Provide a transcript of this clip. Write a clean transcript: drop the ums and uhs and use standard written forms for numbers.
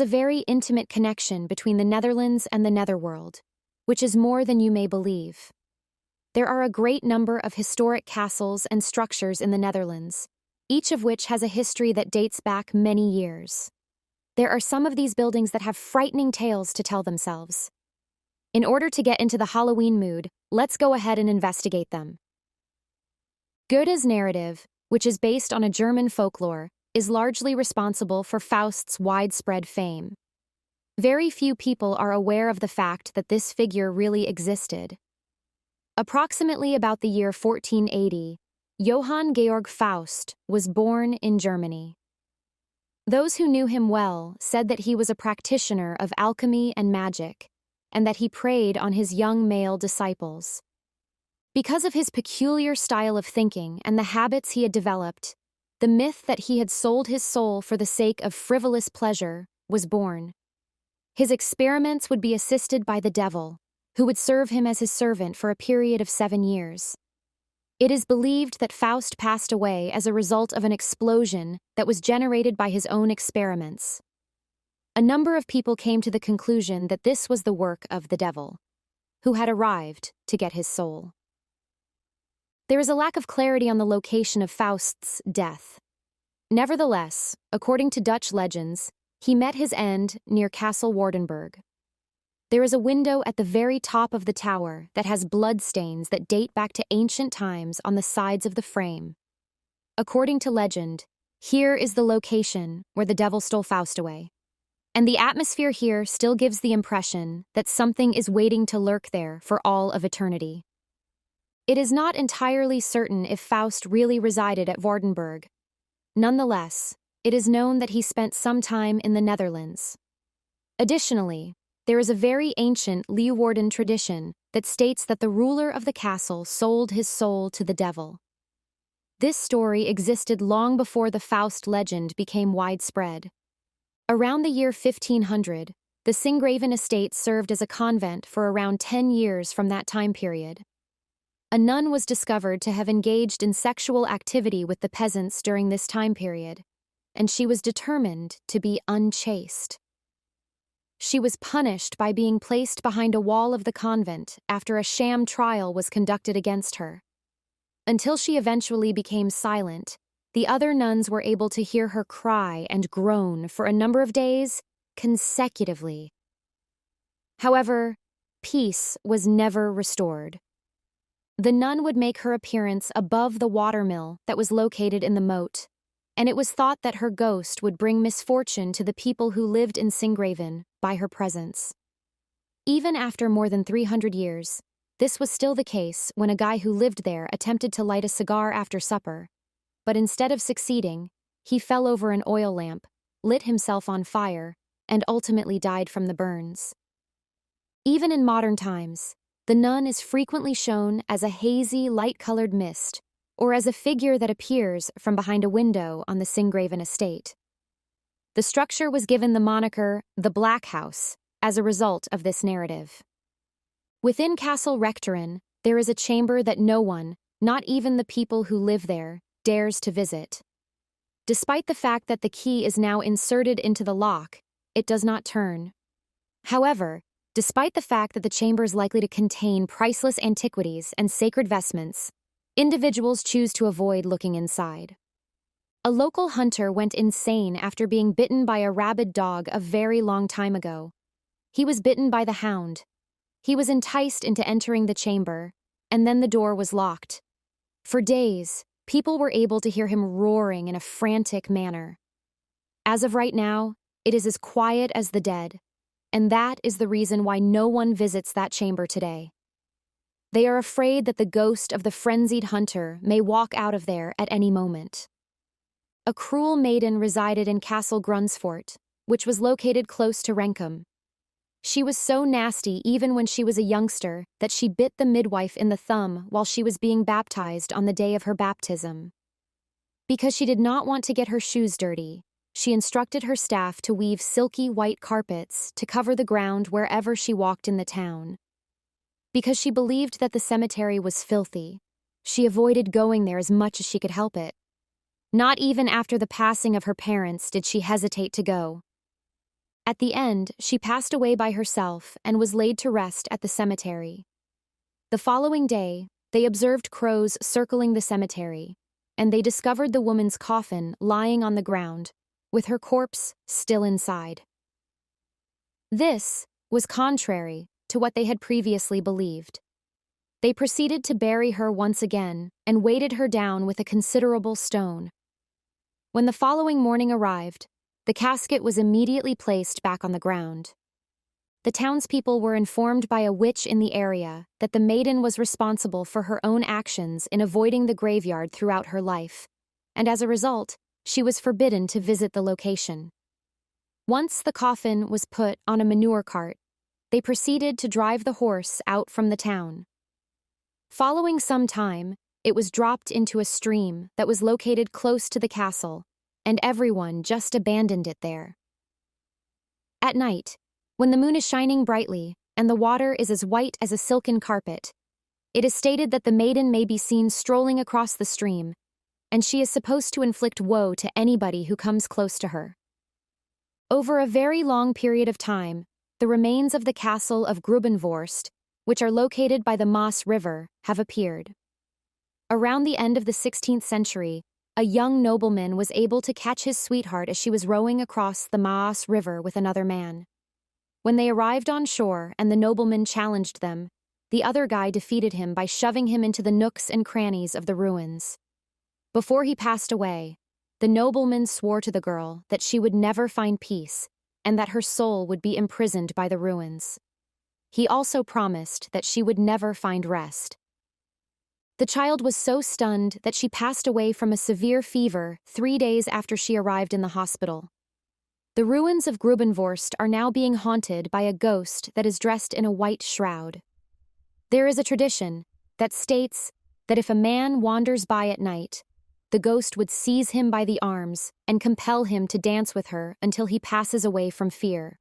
a very intimate connection between the Netherlands and the netherworld, which is more than you may believe. There are a great number of historic castles and structures in the Netherlands, each of which has a history that dates back many years. There are some of these buildings that have frightening tales to tell themselves. In order to get into the Halloween mood, let's go ahead and investigate them. Goethe's narrative, which is based on a German folklore, is largely responsible for Faust's widespread fame. Very few people are aware of the fact that this figure really existed. Approximately about the year 1480, Johann Georg Faust was born in Germany. Those who knew him well said that he was a practitioner of alchemy and magic, and that he preyed on his young male disciples. Because of his peculiar style of thinking and the habits he had developed, the myth that he had sold his soul for the sake of frivolous pleasure was born. His experiments would be assisted by the devil, who would serve him as his servant for a period of 7 years. It is believed that Faust passed away as a result of an explosion that was generated by his own experiments. A number of people came to the conclusion that this was the work of the devil, who had arrived to get his soul. There is a lack of clarity on the location of Faust's death. Nevertheless, according to Dutch legends, he met his end near Castle Wardenburg. There is a window at the very top of the tower that has bloodstains that date back to ancient times on the sides of the frame. According to legend, here is the location where the devil stole Faust away. And the atmosphere here still gives the impression that something is waiting to lurk there for all of eternity. It is not entirely certain if Faust really resided at Wardenburg. Nonetheless, it is known that he spent some time in the Netherlands. Additionally, there is a very ancient Leeuwarden tradition that states that the ruler of the castle sold his soul to the devil. This story existed long before the Faust legend became widespread. Around the year 1500, the Singraven estate served as a convent for around 10 years from that time period. A nun was discovered to have engaged in sexual activity with the peasants during this time period, and she was determined to be unchaste. She was punished by being placed behind a wall of the convent after a sham trial was conducted against her. Until she eventually became silent, the other nuns were able to hear her cry and groan for a number of days consecutively. However, peace was never restored. The nun would make her appearance above the watermill that was located in the moat, and it was thought that her ghost would bring misfortune to the people who lived in Singraven by her presence. Even after more than 300 years, this was still the case when a guy who lived there attempted to light a cigar after supper, but instead of succeeding, he fell over an oil lamp, lit himself on fire, and ultimately died from the burns. Even in modern times, the nun is frequently shown as a hazy, light-colored mist, or as a figure that appears from behind a window on the Singraven estate. The structure was given the moniker the Black House as a result of this narrative. Within Castle Rectorin, there is a chamber that no one, not even the people who live there, dares to visit. Despite the fact that the key is now inserted into the lock, it does not turn. However, despite the fact that the chamber is likely to contain priceless antiquities and sacred vestments, individuals choose to avoid looking inside. A local hunter went insane after being bitten by a rabid dog a very long time ago. He was bitten by the hound. He was enticed into entering the chamber, and then the door was locked. For days, people were able to hear him roaring in a frantic manner. As of right now, it is as quiet as the dead, and that is the reason why no one visits that chamber today. They are afraid that the ghost of the frenzied hunter may walk out of there at any moment. A cruel maiden resided in Castle Grunsfort, which was located close to Renkum. She was so nasty even when she was a youngster that she bit the midwife in the thumb while she was being baptized on the day of her baptism. Because she did not want to get her shoes dirty, she instructed her staff to weave silky white carpets to cover the ground wherever she walked in the town. Because she believed that the cemetery was filthy, she avoided going there as much as she could help it. Not even after the passing of her parents did she hesitate to go. At the end, she passed away by herself and was laid to rest at the cemetery. The following day, they observed crows circling the cemetery, and they discovered the woman's coffin lying on the ground, with her corpse still inside. This was contrary to what they had previously believed. They proceeded to bury her once again and weighted her down with a considerable stone. When the following morning arrived, the casket was immediately placed back on the ground. The townspeople were informed by a witch in the area that the maiden was responsible for her own actions in avoiding the graveyard throughout her life, and as a result, she was forbidden to visit the location. Once the coffin was put on a manure cart, they proceeded to drive the horse out from the town. Following some time, it was dropped into a stream that was located close to the castle, and everyone just abandoned it there. At night, when the moon is shining brightly and the water is as white as a silken carpet, it is stated that the maiden may be seen strolling across the stream, and she is supposed to inflict woe to anybody who comes close to her. Over a very long period of time, the remains of the castle of Grubenvorst, which are located by the Maas River, have appeared. Around the end of the 16th century, a young nobleman was able to catch his sweetheart as she was rowing across the Maas River with another man. When they arrived on shore and the nobleman challenged them, the other guy defeated him by shoving him into the nooks and crannies of the ruins. Before he passed away, the nobleman swore to the girl that she would never find peace and that her soul would be imprisoned by the ruins. He also promised that she would never find rest. The child was so stunned that she passed away from a severe fever 3 days after she arrived in the hospital. The ruins of Grubenvorst are now being haunted by a ghost that is dressed in a white shroud. There is a tradition that states that if a man wanders by at night, the ghost would seize him by the arms and compel him to dance with her until he passes away from fear.